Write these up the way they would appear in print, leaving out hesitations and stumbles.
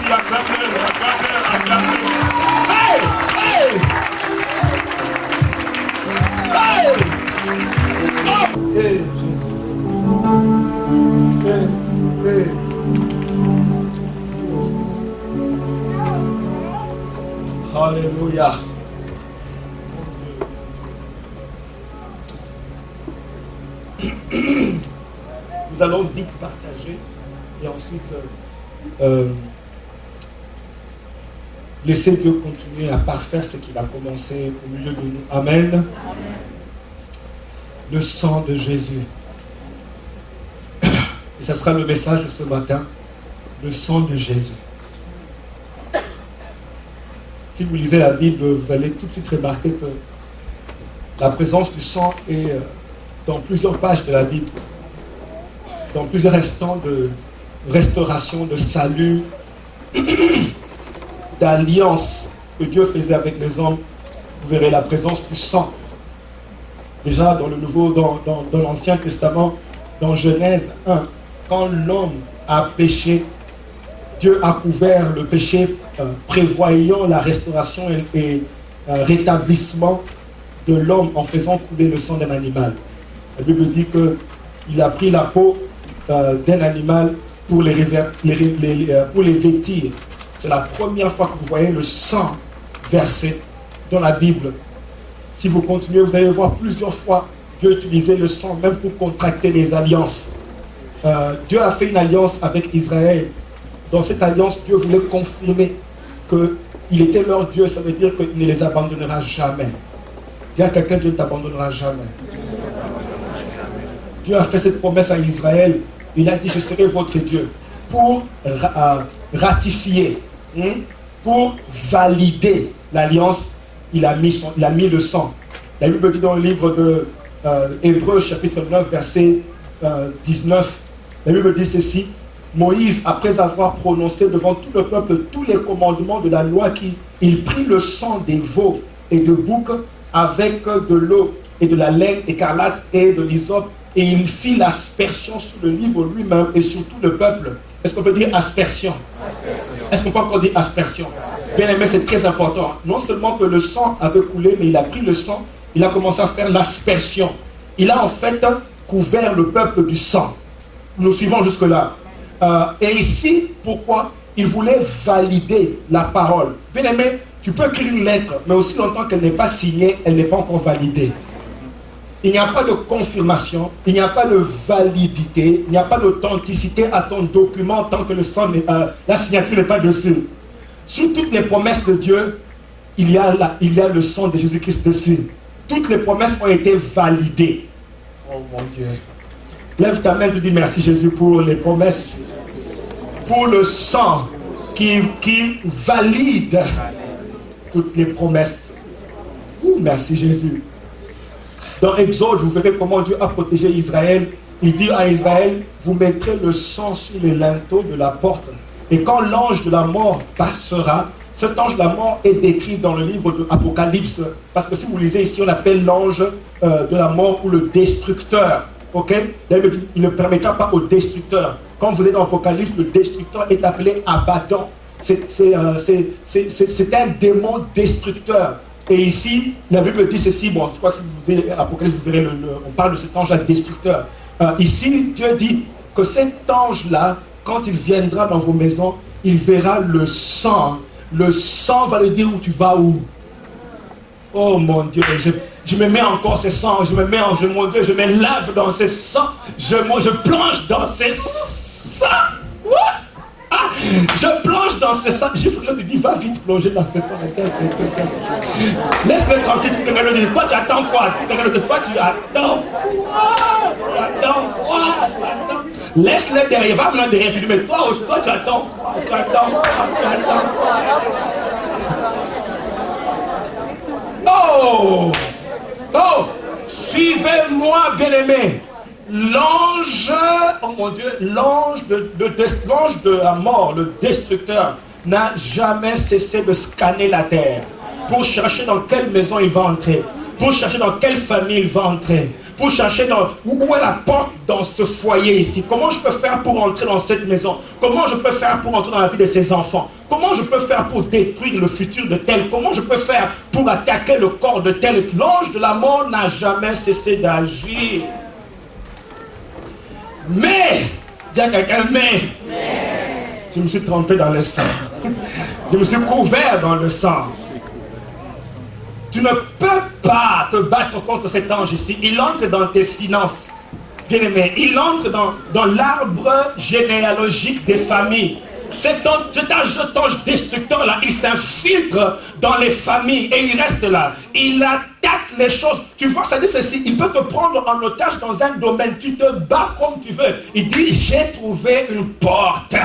Hey! Hey! Hey! Oh! Hey, Jésus. Hey, hey. Alléluia. Nous allons vite partager et ensuite laisser Dieu continuer à parfaire ce qu'il a commencé au milieu de nous. Amen. Amen. Le sang de Jésus. Et ce sera le message de ce matin. Le sang de Jésus. Si vous lisez la Bible, vous allez tout de suite remarquer que la présence du sang est dans plusieurs pages de la Bible, dans plusieurs instants de restauration, de salut, d'alliance que Dieu faisait avec les hommes. Vous verrez la présence du sang. Déjà dans le Nouveau, dans l'Ancien Testament, dans Genèse 1, quand l'homme a péché, Dieu a couvert le péché, prévoyant la restauration et rétablissement de l'homme en faisant couler le sang d'un animal. La Bible dit qu'il a pris la peau d'un animal pour les vêtir. C'est la première fois que vous voyez le sang versé dans la Bible. Si vous continuez, vous allez voir plusieurs fois Dieu utiliser le sang même pour contracter des alliances. Dieu a fait une alliance avec Israël. Dans cette alliance, Dieu voulait confirmer qu'il était leur Dieu. Ça veut dire qu'il ne les abandonnera jamais. Dis à quelqu'un, Dieu ne t'abandonnera jamais. Dieu a fait cette promesse à Israël. Il a dit, je serai votre Dieu. Pour ratifier, pour valider l'alliance, il a mis le sang. La Bible dit dans le livre de Hébreux, chapitre 9, verset 19, la Bible dit ceci: Moïse, après avoir prononcé devant tout le peuple tous les commandements de la loi, il prit le sang des veaux et de boucs avec de l'eau et de la laine écarlate et de l'hysope, et il fit l'aspersion sur le livre lui-même et sur tout le peuple. Est-ce qu'on peut dire aspersion? Est-ce qu'on peut encore dire aspersion? Bien aimé, c'est très important. Non seulement que le sang avait coulé, mais il a pris le sang, il a commencé à faire l'aspersion. Il a en fait couvert le peuple du sang. Nous suivons jusque-là. Et ici, pourquoi? Il voulait valider la parole. Bien aimé, tu peux écrire une lettre, mais aussi longtemps qu'elle n'est pas signée, elle n'est pas encore validée. Il n'y a pas de confirmation, il n'y a pas de validité, il n'y a pas d'authenticité à ton document tant que le sang n'est pas, la signature n'est pas dessus. Sur toutes les promesses de Dieu, il y a le sang de Jésus-Christ dessus. Toutes les promesses ont été validées. Oh mon Dieu. Lève ta main, tu dis merci Jésus pour les promesses, pour le sang qui valide toutes les promesses. Merci Jésus. Dans Exode, vous verrez comment Dieu a protégé Israël. Il dit à Israël, vous mettrez le sang sur les linteaux de la porte. Et quand l'ange de la mort passera, cet ange de la mort est décrit dans le livre de Apocalypse. Parce que si vous lisez ici, on l'appelle l'ange de la mort ou le destructeur. Ok? Il ne permettra pas au destructeur. Quand vous êtes dans l'Apocalypse, le destructeur est appelé Abaddon. C'est un démon destructeur. Et ici, la Bible dit ceci, bon, je crois que si vous lisez l'Apocalypse, vous verrez, on parle de cet ange-là destructeur. Ici, Dieu dit que cet ange-là, quand il viendra dans vos maisons, il verra le sang. Le sang va lui dire où tu vas où. Oh mon Dieu, je me mets encore ce sang, mon Dieu, je me lave dans ce sang, je plonge dans ce sang. Je plonge dans ce sang. Je te dis, va vite plonger dans ce sang. Laisse-le tranquille. Toi, tu attends quoi? Toi, tu attends quoi? Laisse-le derrière. Va venir derrière. Tu dis, mais toi aussi, toi, tu attends. Tu attends. Oh! Oh! Suivez-moi, bien-aimé. L'ange, oh mon Dieu, l'ange de la mort, le destructeur, n'a jamais cessé de scanner la terre pour chercher dans quelle maison il va entrer, pour chercher dans quelle famille il va entrer, pour chercher où est la porte dans ce foyer ici. Comment je peux faire pour entrer dans cette maison? Comment je peux faire pour entrer dans la vie de ses enfants? Comment je peux faire pour détruire le futur de tel? Comment je peux faire pour attaquer le corps de tel? L'ange de la mort n'a jamais cessé d'agir. Mais, dis à quelqu'un, mais, je me suis trompé dans le sang. Je me suis couvert dans le sang. Tu ne peux pas te battre contre cet ange ici. Il entre dans tes finances. Bien aimé, il entre dans l'arbre généalogique des familles. Cet ange destructeur là, il s'infiltre dans les familles et il reste là. Il attaque les choses. Tu vois, ça dit ceci, il peut te prendre en otage dans un domaine. Tu te bats comme tu veux. Il dit, j'ai trouvé une porte.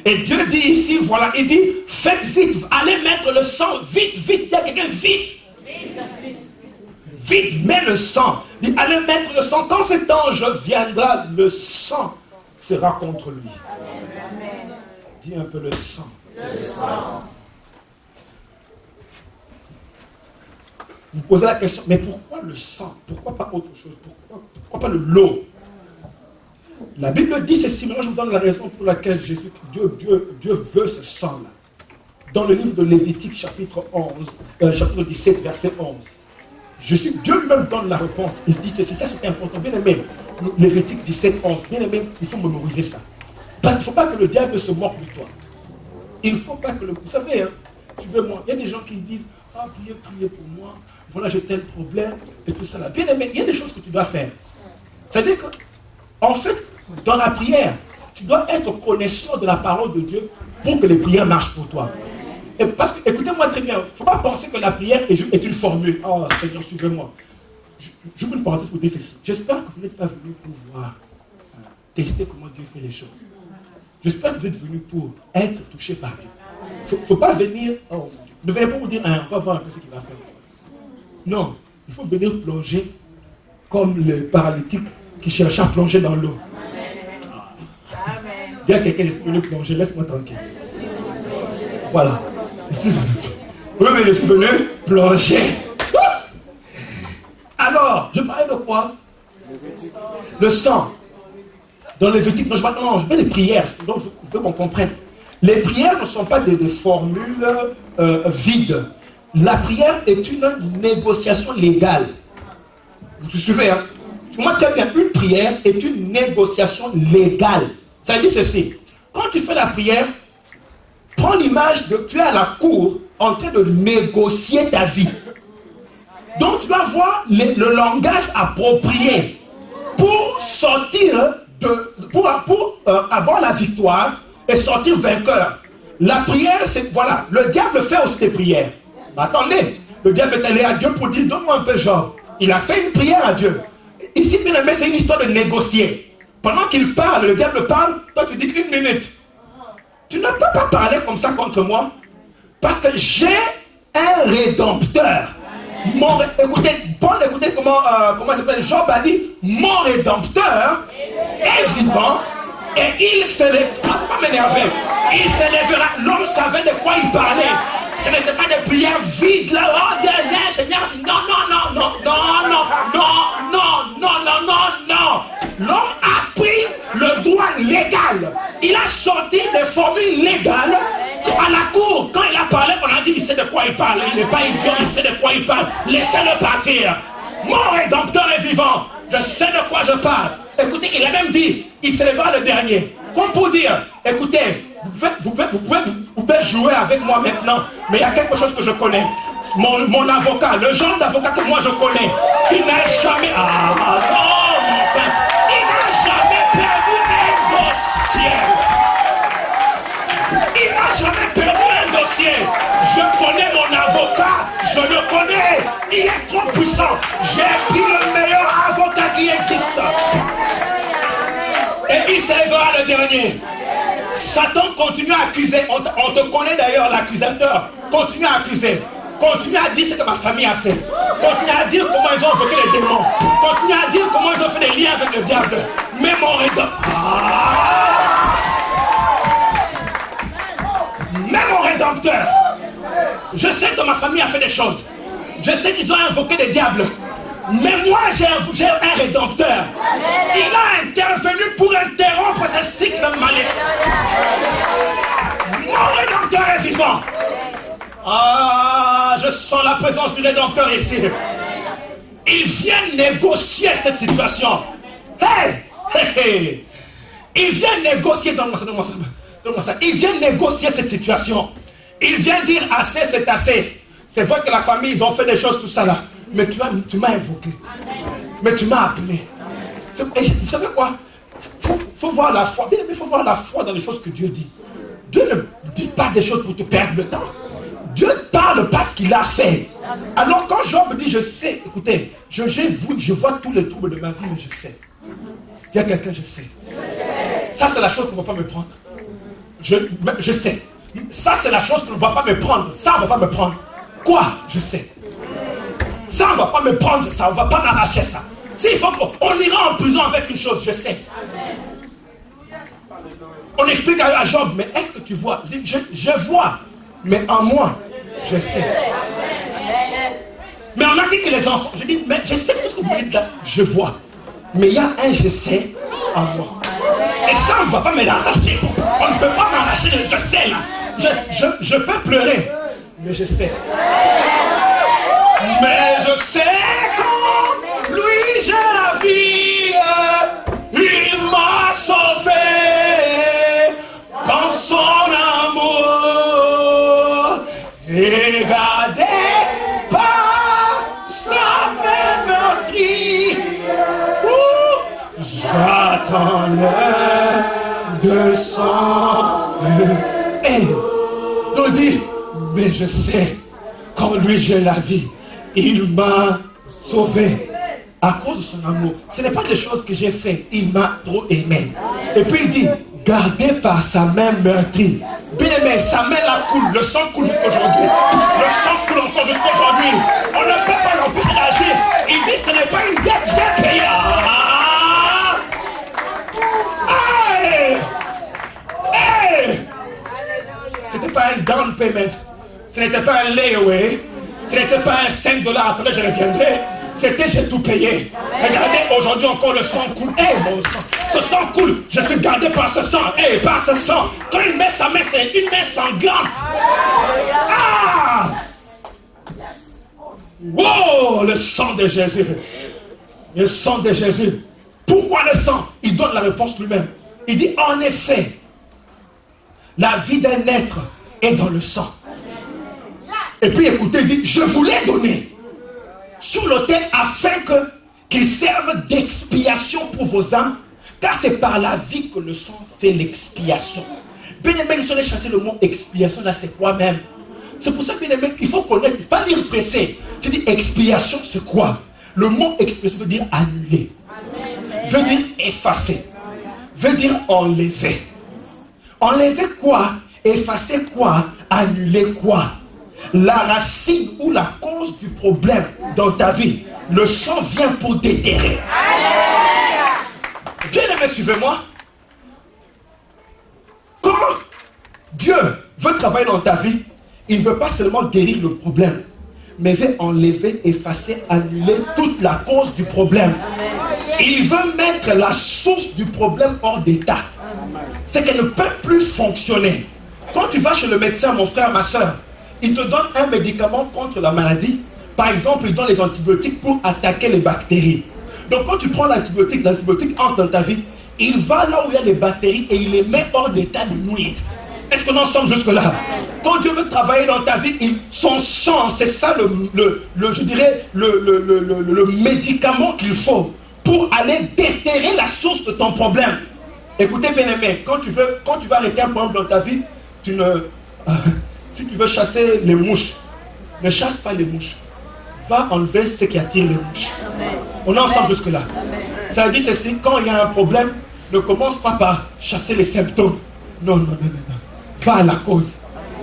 Et Dieu dit ici, voilà, il dit, faites vite, allez mettre le sang, vite, vite, il y a quelqu'un, vite. Vite, mets le sang. Dit, allez mettre le sang. Quand cet ange viendra, le sang sera contre lui. Dis un peu le sang. Le sang. Vous posez la question, mais pourquoi le sang? Pourquoi pas autre chose? Pourquoi pas l'eau? La Bible dit ceci, maintenant je vous donne la raison pour laquelle Dieu veut ce sang-là. Dans le livre de Lévitique, chapitre 17, verset 11. Dieu lui-même donne la réponse. Il dit ceci, ça c'est important. Bien aimé, Lévitique 17, 11. Bien aimé, il faut mémoriser ça. Parce qu'il ne faut pas que le diable se moque de toi. Il ne faut pas que le... Vous savez, hein, tu veux moi, il y a des gens qui disent, ah, priez pour moi, voilà, j'ai tel problème, et tout ça là. Bien aimé, il y a des choses que tu dois faire. C'est-à-dire que, en fait, dans la prière, tu dois être connaissant de la parole de Dieu pour que les prières marchent pour toi. Et parce que, écoutez-moi très bien, il ne faut pas penser que la prière est une formule. Oh Seigneur, suivez-moi. Je veux une parenthèse pour dire ceci. J'espère que vous n'êtes pas venu pour voir, tester comment Dieu fait les choses. J'espère que vous êtes venu pour être touché par Dieu. Il ne faut pas venir, oh, ne venez pas vous dire, on va voir un peu ce qu'il va faire. Non, il faut venir plonger comme le paralytique qui cherche à plonger dans l'eau. Dis à quelqu'un, je suis venu plonger, laisse-moi tranquille. Voilà. Oui, mais je suis venu plonger. Alors, je parlais de quoi? Le sang. Dans les Lévitique, non, je fais des prières, donc je veux qu'on comprenne. Les prières ne sont pas des formules vides. La prière est une négociation légale. Vous vous suivez, hein? Moi, très bien, une prière est une négociation légale. Ça dit ceci. Quand tu fais la prière, prends l'image de tu es à la cour en train de négocier ta vie. Donc tu dois voir le langage approprié pour sortir pour avoir la victoire et sortir vainqueur. La prière, c'est, voilà, le diable fait aussi des prières. Mais attendez, le diable est allé à Dieu pour dire, donne-moi un peu Job. Il a fait une prière à Dieu. Ici, bien aimé, c'est une histoire de négocier. Pendant qu'il parle, le diable parle, toi tu dis 1 minute. Tu ne peux pas parler comme ça contre moi. Parce que j'ai un rédempteur. Écoutez, Paul, écoutez comment ça s'appelle. Job a dit, mon rédempteur est vivant et il se lèvera. Il ne faut pas m'énerver. Il se lèvera. L'homme savait de quoi il parlait. Ce n'était pas des prières vides là. Oh, bien, Seigneur. Non, non, non, non, non, non, non, non, non, non, non, non. L'homme a pris le droit légal. Il a sorti des formules légales. À la cour, quand il a parlé, on a dit, il sait de quoi il parle. Il n'est pas idiot, il sait de quoi il parle. Laissez-le partir. Mon rédempteur est vivant. Je sais de quoi je parle. Écoutez, il a même dit, il se lèvera le dernier. Comme pour dire, écoutez, vous pouvez jouer avec moi maintenant, mais il y a quelque chose que je connais. Mon avocat, le genre d'avocat que moi je connais, il n'a jamais... Ah non, mon frère, il n'a jamais perdu un dossier. Il n'a jamais perdu un dossier. Je connais mon avocat, je le connais. Il est trop puissant. J'ai pris le meilleur avocat qui existe. Et il s'élèvera le dernier. Satan continue à accuser. On te connaît d'ailleurs, l'accusateur. Continue à accuser. Continue à dire ce que ma famille a fait. Continue à dire comment ils ont invoqué les démons. Continue à dire comment ils ont fait des liens avec le diable. Mais mon rédempteur, je sais que ma famille a fait des choses. Je sais qu'ils ont invoqué des diables. Mais moi, j'ai un rédempteur. Il a intervenu pour interrompre ce cycle maléfique. Mon rédempteur est vivant. Ah, je sens la présence du rédempteur ici. Il vient négocier cette situation. Hey, hey, hey. Il vient négocier, donne-moi ça. Il vient négocier cette situation. Il vient dire assez, c'est assez. C'est vrai que la famille, ils ont fait des choses, tout ça là. Mais tu m'as invoqué. Mais tu m'as appelé. Et vous savez quoi? Faut voir la foi. Bien, il faut voir la foi dans les choses que Dieu dit. Dieu ne dit pas des choses pour te perdre le temps. Dieu parle parce qu'il a fait. Alors quand Job dit, je sais, écoutez, je vois tous les troubles de ma vie, mais je sais. Il y a quelqu'un, je sais. Ça, c'est la chose qu'on ne va pas me prendre. Je sais. Ça, c'est la chose qu'on ne va pas me prendre. Ça, on ne va pas me prendre. Quoi? Je sais. Ça, on ne va pas me prendre ça. On ne va pas m'arracher ça. S'il faut qu'on ira en prison avec une chose, je sais. On explique à Job, mais est-ce que tu vois? Je vois. Mais en moi, je sais. Mais on a dit que les enfants, je dis, mais je sais tout ce que vous dites là, je vois. Mais il y a un je sais en moi. Et ça, on ne va pas me l'arracher. On ne peut pas m'arracher, je sais là. Je peux pleurer, mais je sais. Mais je sais qu'en lui j'ai la vie. Il m'a sauvé dans son amour. Et gardé par sa main meurtrie. J'attends l'heure de son. Et on dit, mais je sais qu'en lui j'ai la vie. Il m'a sauvé à cause de son amour. Ce n'est pas des choses que j'ai fait. Il m'a trop aimé. Et puis il dit, gardé par sa main meurtrie. Bien aimé, sa main la coule. Le sang coule jusqu'aujourd'hui. Le sang coule encore jusqu'aujourd'hui. On ne peut pas l'empêcher d'agir. Il dit, ce n'est pas une dette, j'ai payé. C'était pas un down payment. Ce n'était pas un layaway. Ce n'était pas un 5 $. Attendez, je reviendrai. C'était j'ai tout payé. Regardez, aujourd'hui encore le sang coule. Mon sang. Ce sang coule. Je suis gardé par ce sang. Par ce sang. Quand il met sa main, c'est une main sanglante. Wow, le sang de Jésus. Le sang de Jésus. Pourquoi le sang? Il donne la réponse lui-même. Il dit, en effet, la vie d'un être est dans le sang. Et puis écoutez, il dit, je vous l'ai donné sur l'autel afin qu'il serve d'expiation pour vos âmes, car c'est par la vie que le sang fait l'expiation. Bien aimé, il faut aller chercher le mot expiation, là c'est quoi même? C'est pour ça, bien aimé, qu'il faut connaître, pas lire pressé. Tu dis expiation, c'est quoi? Le mot expiation veut dire annuler, veut dire effacer, veut dire enlever. Enlever quoi? Effacer quoi? Annuler quoi? La racine ou la cause du problème dans ta vie. Le sang vient pour déterrer. Bien aimé, suivez-moi. Quand Dieu veut travailler dans ta vie, il ne veut pas seulement guérir le problème, mais veut enlever, effacer, annuler toute la cause du problème. Il veut mettre la source du problème hors d'état. C'est qu'elle ne peut plus fonctionner. Quand tu vas chez le médecin, mon frère, ma soeur, il te donne un médicament contre la maladie. Par exemple, il donne les antibiotiques pour attaquer les bactéries. Donc quand tu prends l'antibiotique entre dans ta vie, il va là où il y a les bactéries et il les met hors d'état de nuire. Est-ce que nous en sommes jusque-là? Quand Dieu veut travailler dans ta vie, son sang, c'est ça je dirais, le médicament qu'il faut pour aller déterrer la source de ton problème. Écoutez bien aimé, quand tu vas arrêter un problème dans ta vie, si tu veux chasser les mouches, ne chasse pas les mouches. Va enlever ce qui attire les mouches. On est ensemble jusque-là. Ça veut dire ceci, quand il y a un problème, ne commence pas par chasser les symptômes. Non. Va à la cause.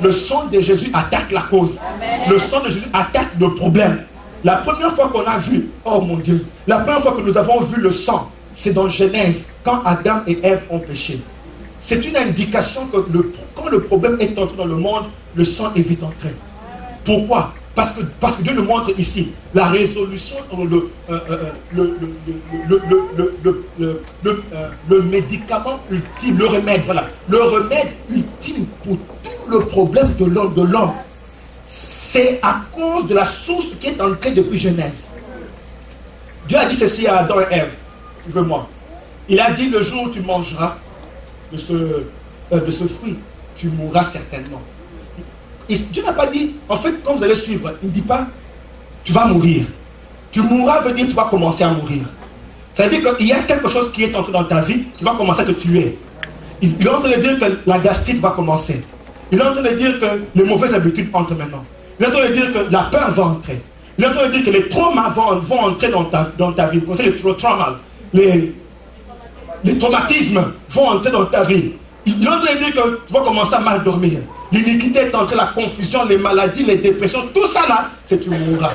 Le sang de Jésus attaque la cause. Le sang de Jésus attaque le problème. La première fois qu'on a vu, oh mon Dieu, la première fois que nous avons vu le sang, c'est dans Genèse, quand Adam et Ève ont péché. C'est une indication que quand le problème est entré dans le monde, le sang est vite entré. Pourquoi? Parce que Dieu nous montre ici la résolution, le médicament ultime, le remède, voilà. Le remède ultime pour tout le problème de l'homme. C'est à cause de la source qui est entrée depuis Genèse. Dieu a dit ceci à Adam et Ève, tu veux moi. Il a dit le jour où tu mangeras de ce fruit, tu mourras certainement. Et Dieu n'a pas dit, en fait, quand vous allez suivre, il ne dit pas, tu vas mourir. Tu mourras veut dire tu vas commencer à mourir. Ça veut dire qu'il y a quelque chose qui est entré dans ta vie, qui va commencer à te tuer. Il est en train de dire que la gastrite va commencer. Il est en train de dire que les mauvaises habitudes entrent maintenant. Il est en train de dire que la peur va entrer. Il est en train de dire que les traumas vont entrer dans ta vie. Vous connaissez les traumas, les traumatismes vont entrer dans ta vie. Il est en train de dire que tu vas commencer à mal dormir. L'iniquité est entrée, la confusion, les maladies, les dépressions, tout ça là, c'est tu mourras.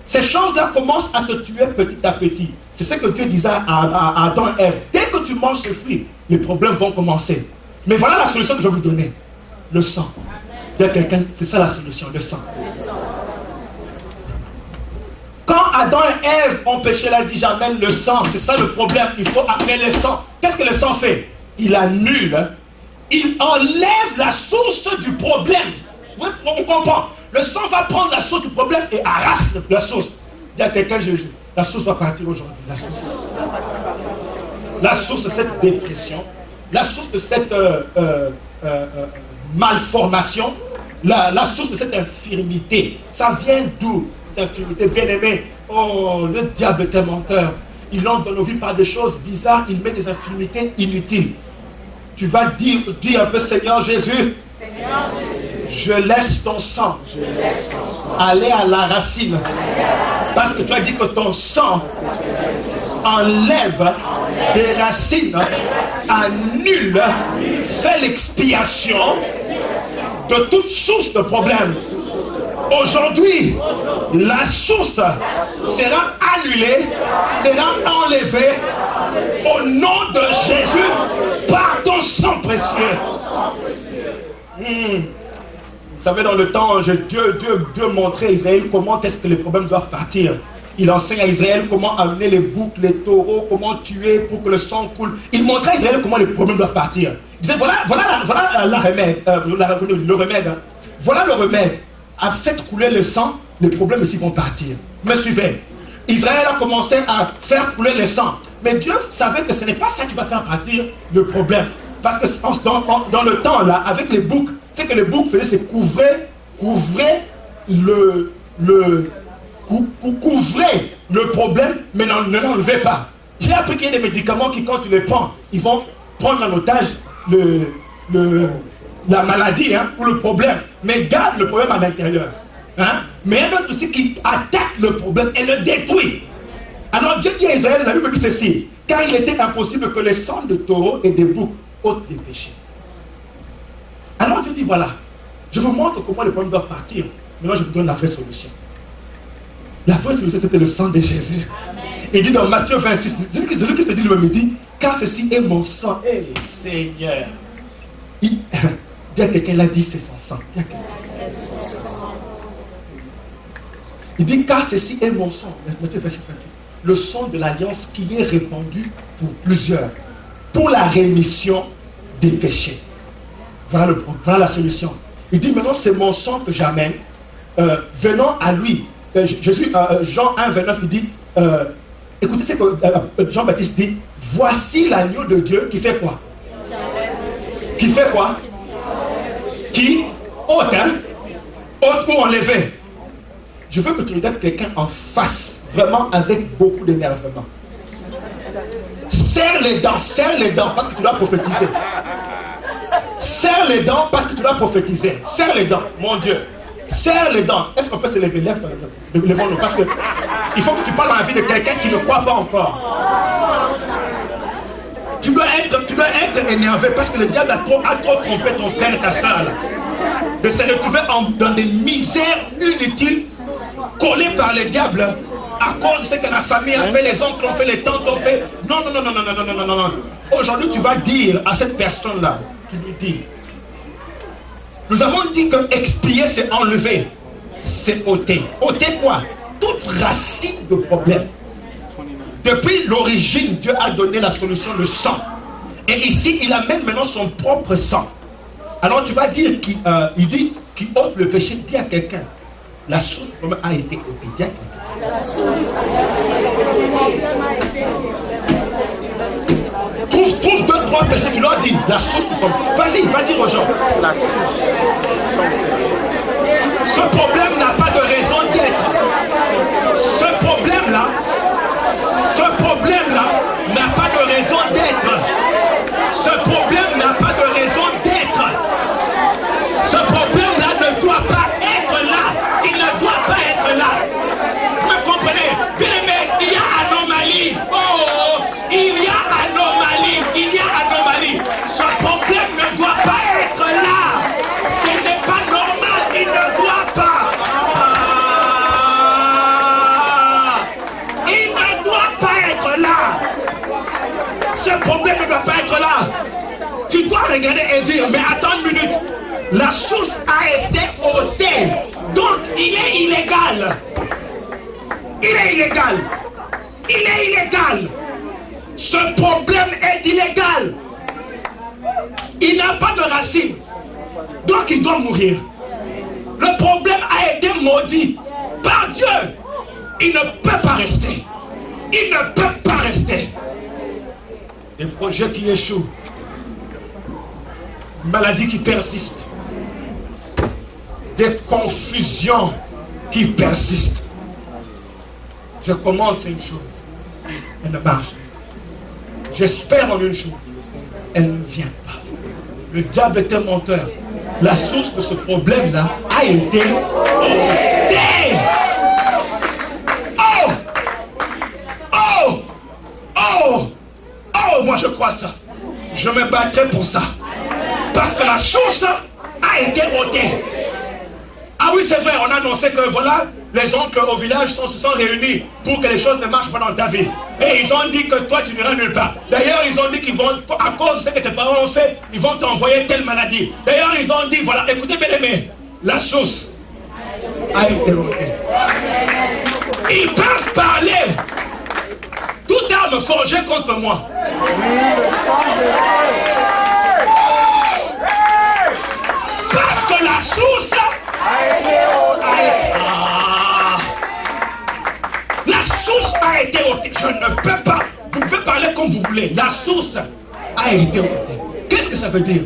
Ces choses-là commencent à te tuer petit à petit. C'est ce que Dieu disait à Adam et Ève. Dès que tu manges ce fruit, les problèmes vont commencer. Mais voilà la solution que je vais vous donner. Le sang. Il y a quelqu'un, c'est ça la solution, le sang. Quand Adam et Ève ont péché, là, il dit j'amène le sang. C'est ça le problème, il faut amener le sang. Qu'est-ce que le sang fait? Il annule. Il enlève la source du problème. On comprend. Le sang va prendre la source du problème et arrache la source. Il y a quelqu'un, la source va partir aujourd'hui. La source de cette dépression, la source de cette malformation, la source de cette infirmité. Ça vient d'où? Cette infirmité, bien aimé. Oh, le diable est un menteur. Il entre dans nos vies par des choses bizarres. Il met des infirmités inutiles. Tu vas dire un peu, Seigneur Jésus, je laisse ton sang aller à la racine. Parce que tu as dit que ton sang enlève des racines, annule, fait l'expiation de toute source de problème. Aujourd'hui, la source sera annulée, sera enlevée au nom de Jésus par ton sang précieux. Vous savez, dans le temps, Dieu montrait à Israël comment est-ce que les problèmes doivent partir. Il enseigne à Israël comment amener les boucs, les taureaux, comment tuer pour que le sang coule. Il montrait à Israël comment les problèmes doivent partir. Il disait, voilà le remède. Voilà le remède. Faites couler le sang, les problèmes ici vont partir. Me suivez. Israël a commencé à faire couler le sang. Mais Dieu savait que ce n'est pas ça qui va faire partir le problème. Parce que dans le temps, là, avec les boucs, ce que les boucs faisaient, c'est couvrir le problème, mais ne l'enlevez pas. J'ai appris qu'il y a des médicaments qui, quand tu les prends, ils vont prendre en otage la maladie, hein, ou le problème, mais garde le problème à l'intérieur. Hein? Mais il y a d'autres aussi qui attaquent le problème et le détruisent. Alors Dieu dit à Israël, vous avez vu ceci, car il était impossible que les sangs de taureaux et des boucs ôtent les péchés. Alors Dieu dit, voilà, je vous montre comment les problèmes doivent partir. Maintenant je vous donne la vraie solution. La vraie solution, c'était le sang de Jésus. Amen. Il dit dans Matthieu 26, Jésus-Christ dit lui-même, il dit, car ceci est mon sang. Hey, Seigneur. Il y a quelqu'un l'a dit, c'est son sang. Il dit, car ceci est mon sang. Matthieu 26, 28. Le sang de l'alliance qui est répandu pour plusieurs, pour la rémission des péchés. Voilà la solution. Il dit, maintenant c'est mon sang que j'amène. Venons à lui. Jean 1, 29, il dit, écoutez ce que Jean-Baptiste dit, voici l'agneau de Dieu qui fait quoi? Qui fait quoi? Qui ôte, hein? Ôte ou enlevé. Je veux que tu regardes quelqu'un en face, vraiment avec beaucoup d'énervement. Serre les dents parce que tu dois prophétiser. Serre les dents parce que tu dois prophétiser. Serre les dents, mon Dieu. Serre les dents. Est-ce qu'on peut se lever? Lève-nous parce que il faut que tu parles dans la vie de quelqu'un qui ne croit pas encore. Tu dois être énervé parce que le diable a trop trompé ton frère et ta soeur. De se retrouver dans des misères inutiles, collés par le diable à cause de ce que la famille a fait, les oncles ont fait, les tantes ont fait. Non. Aujourd'hui, tu vas dire à cette personne-là, tu lui dis, nous avons dit que expier, c'est enlever. c'est ôter. Ôter quoi? Toute racine de problème. Depuis l'origine, Dieu a donné la solution, le sang. Et ici, il amène maintenant son propre sang. Alors tu vas dire qu'il dit qu'il ôte le péché. Dis à quelqu'un, la source du problème a été ôtée. Dis à quelqu'un. Trouve 2-3 personnes qui leur disent la source du problème. Vas-y, va dire aux gens. La source. Ce problème n'a pas de raison d'être. Ce problème-là n'a pas de raison d'être. Ce problème n'a pas de raison d'être. Ce problème-là ne doit pas être là. Il ne doit pas être là. Vous me comprenez? Bien aimé, il y a anomalie. Oh, il y a anomalie. Il y a anomalie. Ce problème ne doit pas être là. Ce n'est pas normal. Il ne doit pas. Il ne doit pas être là. Ce problème ne doit pas être là. Tu dois regarder et dire, mais attends une minute. La source a été ôtée. Donc, il est illégal. Il est illégal. Il est illégal. Ce problème est illégal. Il n'a pas de racine. Donc, il doit mourir. Le problème a été maudit par Dieu. Il ne peut pas rester. Il ne peut pas rester. Des projets qui échouent. Maladies qui persistent. Des confusions qui persistent. Je commence une chose. Elle ne marche pas. J'espère en une chose. Elle ne vient pas. Le diable est un menteur. La source de ce problème-là a été ôtée. Oh! Oh! Oh! Oh! Moi je crois ça. Je me battrai pour ça. Parce que la source a été ôtée. Ah oui, c'est vrai, on a annoncé que voilà, les oncles au village se sont réunis pour que les choses ne marchent pas dans ta vie. Et ils ont dit que toi, tu n'iras nulle part. D'ailleurs, ils ont dit qu'ils vont, à cause de ce que tes parents ont fait, ils vont t'envoyer telle maladie. D'ailleurs, ils ont dit, voilà, écoutez, bien aimé, la source a été ôtée. Ils peuvent parler. Toute arme forgée contre moi. Parce que la source la source a été ôtée. Je ne peux pas. Vous pouvez parler comme vous voulez. La source a été ôtée. Qu'est-ce que ça veut dire?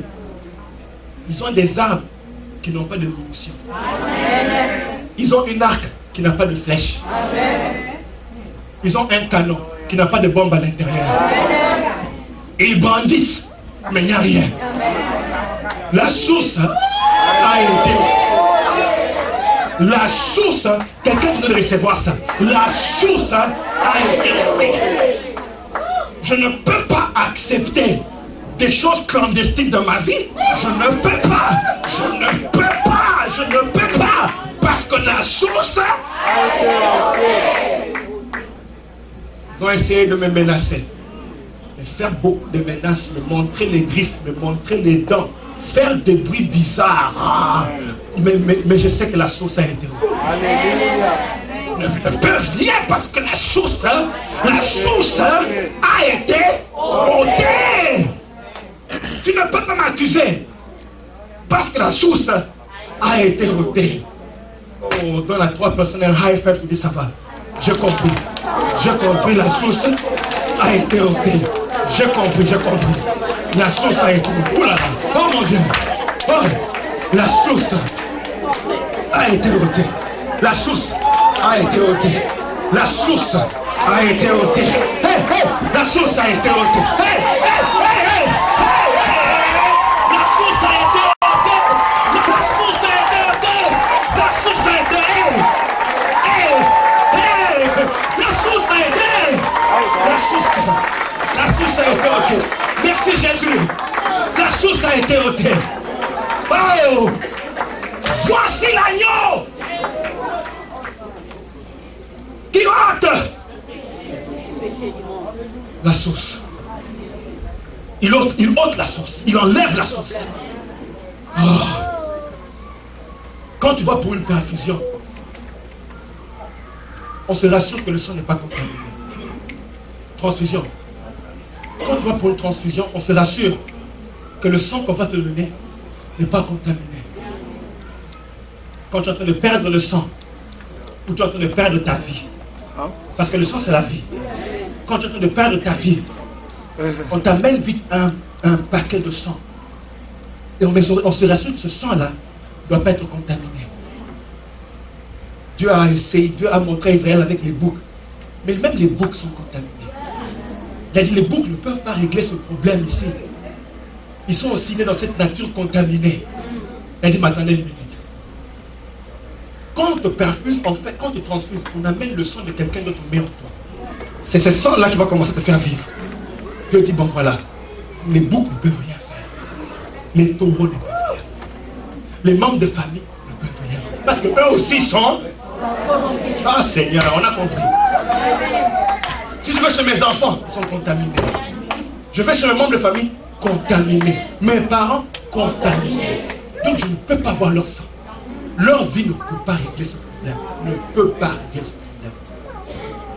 Ils ont des armes qui n'ont pas de munitions. Ils ont une arc qui n'a pas de flèche. Ils ont un canon qui n'a pas de bombe à l'intérieur. Ils brandissent, mais il n'y a rien. La source a été ôtée. La source, quelqu'un doit recevoir ça. La source a été ôtée. Je ne peux pas accepter des choses clandestines dans ma vie. Je ne peux pas. Je ne peux pas. Je ne peux pas. Parce que la source a été ôtée. Ils ont essayé de me menacer. De faire beaucoup de menaces, me montrer les griffes, me montrer les dents, faire des bruits bizarres. Mais je sais que la source a été ôtée. Ne peuvent rien parce que la source a été ôtée. Tu ne peux pas m'accuser parce que la source a été ôtée. Oh, donne à 3 personnes un high five, tu dis ça va. J'ai compris. J'ai compris, la source a été ôtée. J'ai compris, j'ai compris. La source a été ôtée. Oh là là. Oh mon Dieu. Oh, la source a été ôtée. La source a été ôtée. La source a été ôtée. Hey, hey, la source a été ôtée. Hey, hey, hey, hey, hey, hey. La source a été ôtée. La source a été ôtée. La source a été ôtée. Hey, hey, la source a été. La source a été ôtée. Merci Jésus. La source a été ôtée. Oh, voici l'agneau qui ôte la source. Il ôte la source. Il enlève la source. Oh. Quand tu vas pour une perfusion, on se rassure que le sang n'est pas contaminé. Transfusion. Quand tu vas pour une transfusion, on se rassure que le sang qu'on va te donner n'est pas contaminé. Quand tu es en train de perdre le sang, ou tu es en train de perdre ta vie, parce que le sang c'est la vie. Quand tu es en train de perdre ta vie, on t'amène vite un paquet de sang. Et on se rassure que ce sang-là ne doit pas être contaminé. Dieu a essayé, Dieu a montré à Israël avec les boucs. Mais même les boucs sont contaminés. Il a dit, les boucs ne peuvent pas régler ce problème ici. Ils sont aussi nés dans cette nature contaminée. Il a dit, mais attendez une minute. Quand on te perfuse, en fait, quand on te transfuse, on amène le sang de quelqu'un d'autre, on met en toi. C'est ce sang-là qui va commencer à te faire vivre. Dieu dit, bon voilà, les boucs ne peuvent rien faire. Les taureaux ne peuvent rien faire. Les membres de famille ne peuvent rien faire. Parce qu'eux aussi sont... Ah Seigneur, on a compris. Si je vais chez mes enfants, ils sont contaminés. Je vais chez mes membres de famille, contaminés. Mes parents, contaminés. Donc je ne peux pas voir leur sang. Leur vie ne peut pas régler ce problème. Ne peut pas régler ce problème.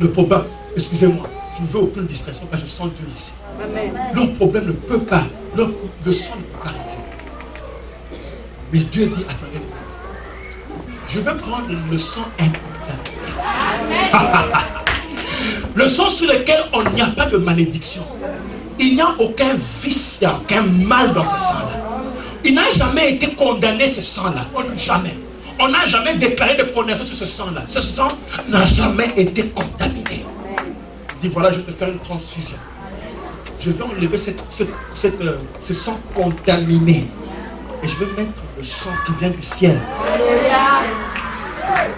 Le problème, excusez-moi, je ne veux aucune distraction parce que je sens Dieu ici. Leur problème ne peut pas, le sang ne peut pas régler. Mais Dieu dit, attendez, je vais prendre le sang incontaminé. Le sang sur lequel il n'y a pas de malédiction. Il n'y a aucun vice, il n'y a aucun mal dans ce sang-là. Il n'a jamais été condamné, ce sang-là. Jamais. On n'a jamais déclaré de condamnation sur ce sang-là. Ce sang n'a jamais été contaminé. Il dit, voilà, je vais te faire une transfusion. Je vais enlever ce sang contaminé. Et je vais mettre le sang qui vient du ciel.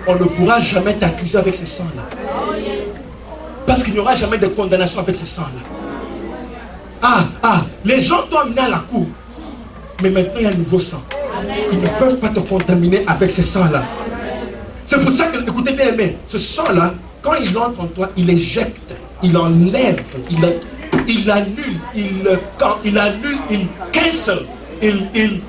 On ne pourra jamais t'accuser avec ce sang-là. Parce qu'il n'y aura jamais de condamnation avec ce sang-là. Les gens t'ont amené à la cour. Mais maintenant, il y a un nouveau sang. Ils ne peuvent pas te contaminer avec ce sang-là. C'est pour ça que, écoutez bien aimé, ce sang-là, quand il entre en toi, il éjecte, il enlève, il annule, il cancel, il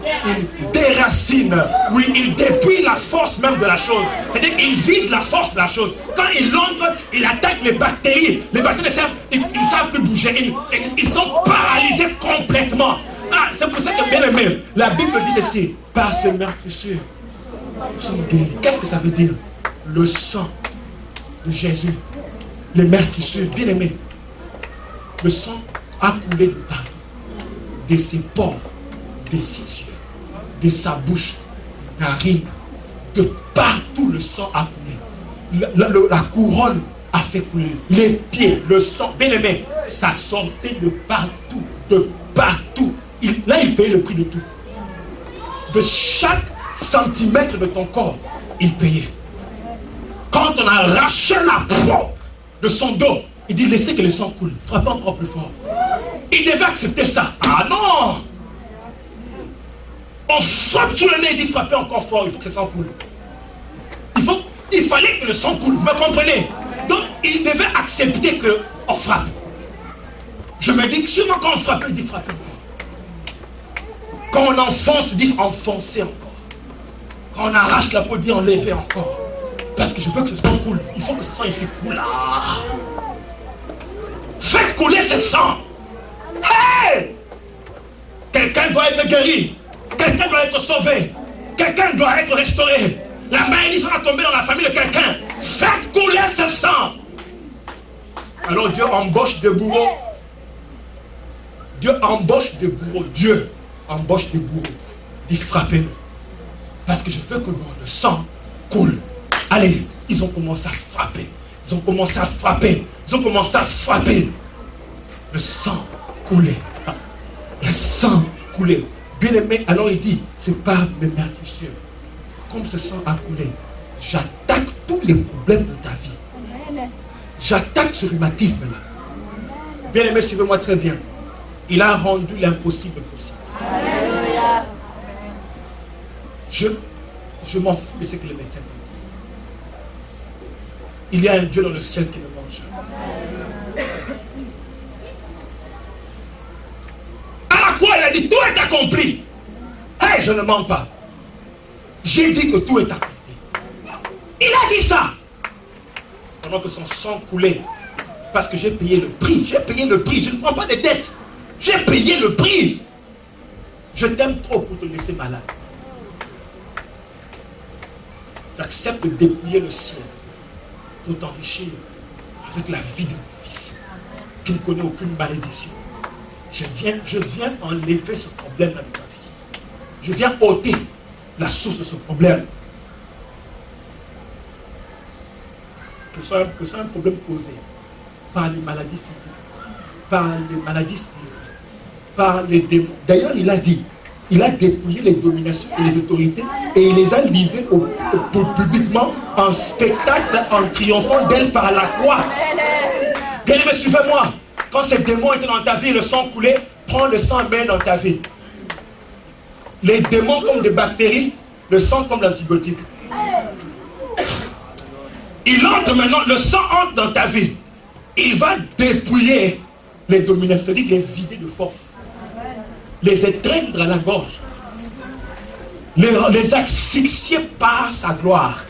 déracine, oui, il dépouille la force même de la chose. C'est-à-dire qu'il vide la force de la chose. Quand il entre, il attaque les bactéries. Les bactéries, ils ne savent plus bouger. Ils sont paralysés complètement. C'est pour ça que, bien aimé, la Bible dit ceci: par ces meurtrissures, nous sommes guéris. Qu'est-ce que ça veut dire? Le sang de Jésus, les meurtrissures, bien aimé, le sang a coulé de partout, de ses pores, de ses yeux, de sa bouche, narine, de partout le sang a coulé. La couronne a fait couler, les pieds, le sang, bien aimé, ça sortait de partout, de partout. Là, il payait le prix de tout. De chaque centimètre de ton corps, il payait. Quand on a arraché la peau de son dos, il dit laissez que le sang coule, frappez encore plus fort. Il devait accepter ça. Ah non! On frappe sur le nez, il dit frappez encore fort, il faut que le sang coule. Il fallait que le sang coule, vous me comprenez? Donc il devait accepter qu'on frappe. Je me dis que sûrement quand on frappe, il dit frappez encore. Quand on enfonce, il dit enfoncer encore. Quand on arrache la peau, il dit enlever encore. Parce que je veux que ce sang coule. Il faut que ce sang ici coule là. Faites couler ce sang. Hey! Quelqu'un doit être guéri. Quelqu'un doit être sauvé. Quelqu'un doit être restauré. La malédiction va tomber dans la famille de quelqu'un. Faites couler ce sang. Alors Dieu embauche des bourreaux. Dieu embauche des bourreaux. Dieu embauche des bourreaux. Dit frappez-le. Parce que je veux que le sang coule. Allez, ils ont commencé à frapper. Ils ont commencé à frapper. Ils ont commencé à frapper. Le sang coulait. Le sang coulait. Bien aimé, alors il dit, c'est par mes meurtrissures. Comme ce sang a coulé, j'attaque tous les problèmes de ta vie. J'attaque ce rhumatisme-là. Bien aimé, suivez-moi très bien. Il a rendu l'impossible possible. Alléluia. Je m'en fous de ce que les médecins disent. Il y a un Dieu dans le ciel qui me mange. À la croix, il a dit, tout est accompli. Hey, je ne mens pas. J'ai dit que tout est accompli. Il a dit ça. pendant que son sang coulait. Parce que j'ai payé le prix. J'ai payé le prix. Je ne prends pas de dettes. J'ai payé le prix. Je t'aime trop pour te laisser malade. J'accepte de dépouiller le ciel pour t'enrichir avec la vie de mon fils qui ne connaît aucune malédiction. Je viens enlever ce problème dans ta vie. Je viens ôter la source de ce problème. Que ce soit un problème causé par les maladies physiques, par les maladies spirituelles, par les démons. D'ailleurs, il a dit, il a dépouillé les dominations et les autorités et il les a livrées publiquement en spectacle, en triomphant d'elles par la croix. Bien aimé, suivez-moi. Quand ces démons étaient dans ta vie, le sang coulait, prends le sang et mets dans ta vie. Les démons comme des bactéries, le sang comme l'antibiotique. Il entre maintenant, le sang entre dans ta vie. Il va dépouiller les dominations, c'est-à-dire les vider de force. Les étreindre à la gorge. Les asphyxier par sa gloire.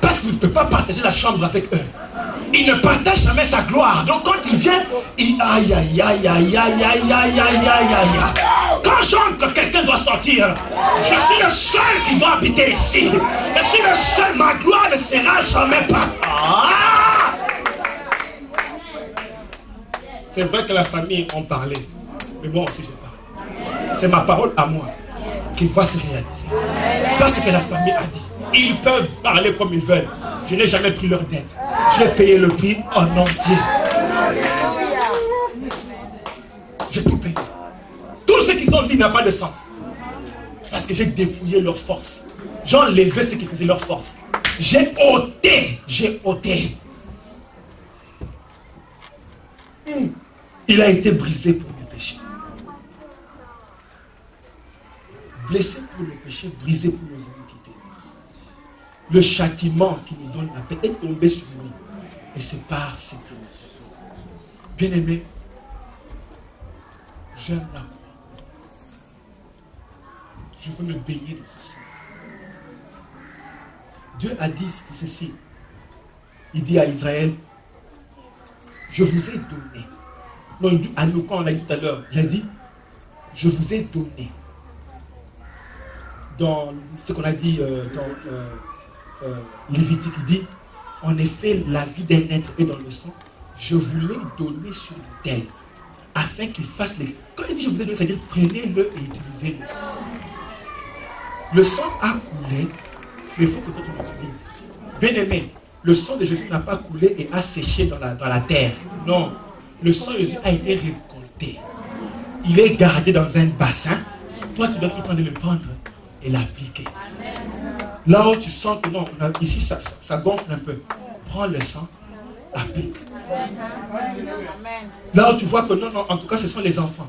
Parce qu'il ne peut pas partager la chambre avec eux. Il ne partage jamais sa gloire. Donc quand il vient, il aïe aïe aïe aïe aïe aïe aïe aïe aïe aïe. Quand j'entre, quelqu'un doit sortir. Je suis le seul qui doit habiter ici. Je suis le seul, ma gloire ne sera jamais pas. Ah! C'est vrai que la famille en parlait. Mais moi aussi je parle. C'est ma parole à moi qui va se réaliser. Parce que la famille a dit. Ils peuvent parler comme ils veulent. Je n'ai jamais pris leur dette. J'ai payé le prix en entier. J'ai tout payé. Tout ce qu'ils ont dit n'a pas de sens. Parce que j'ai dépouillé leur force. J'ai enlevé ce qui faisait leur force. J'ai ôté. J'ai ôté. Il a été brisé pour mes péchés. Blessé pour nos péchés, brisé pour nos iniquités. Le châtiment qui nous donne la paix est tombé sur nous. Et c'est par cette grâce. Bien-aimé, j'aime la croix. Je veux me baigner de ceci. Dieu a dit ceci. Il dit à Israël, je vous ai donné. Non, il dit à nous, quand on l'a dit tout à l'heure, il a dit, je vous ai donné. Dans ce qu'on a dit dans Lévitique, il dit, en effet, la vie d'un être est dans le sang. Je vous l'ai donné sur l'autel, afin qu'il fasse les... Quand il dit je vous ai donné, c'est-à-dire prenez-le et utilisez-le. Le sang a coulé, mais il faut que toi tu l'utilises. Bien-aimé, le sang de Jésus n'a pas coulé et a séché dans la terre. Non, le sang de Jésus a été récolté. Il est gardé dans un bassin. Toi, tu dois tout prendre et le prendre et l'appliquer. Là où tu sens que non, ici ça gonfle un peu, prends le sang, applique. Là où tu vois que non, en tout cas ce sont les enfants,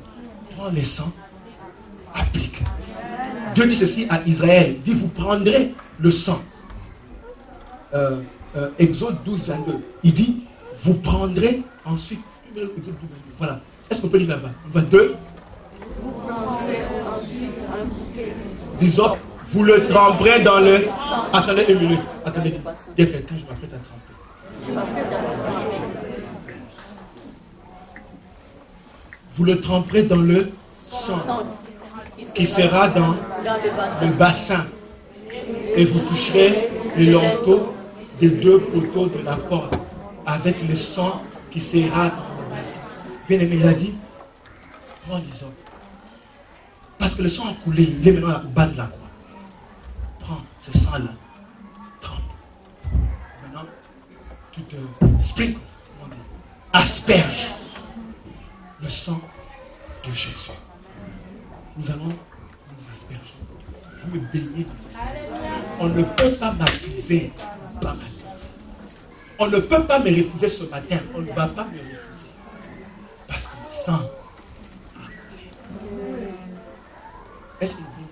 prends le sang, applique. Dieu dit ceci à Israël, il dit vous prendrez le sang. Exode 12, 22, il dit vous prendrez ensuite, voilà, est-ce qu'on peut lire là-bas? 22. Disons, vous le tremperez dans le... Attendez une minute. Attendez. Il y a quelqu'un, je m'apprête à tremper. Vous le tremperez dans le sang qui sera dans le bassin. Et vous toucherez les linteaux des deux poteaux de la porte avec le sang qui sera dans le bassin. Bien aimé, il a dit, prends les hommes. Parce que le sang a coulé, il est maintenant au bas de la croix. Prends ce sang-là, trempe. Maintenant, tu te sprinkles, asperge le sang de Jésus. Nous allons nous asperger. Vous me baignez dans ce sang. On ne peut pas m'accuser, pas m'accuser. On ne peut pas me refuser ce matin. On ne va pas me refuser. Parce que le sang a coulé. Est-ce que vous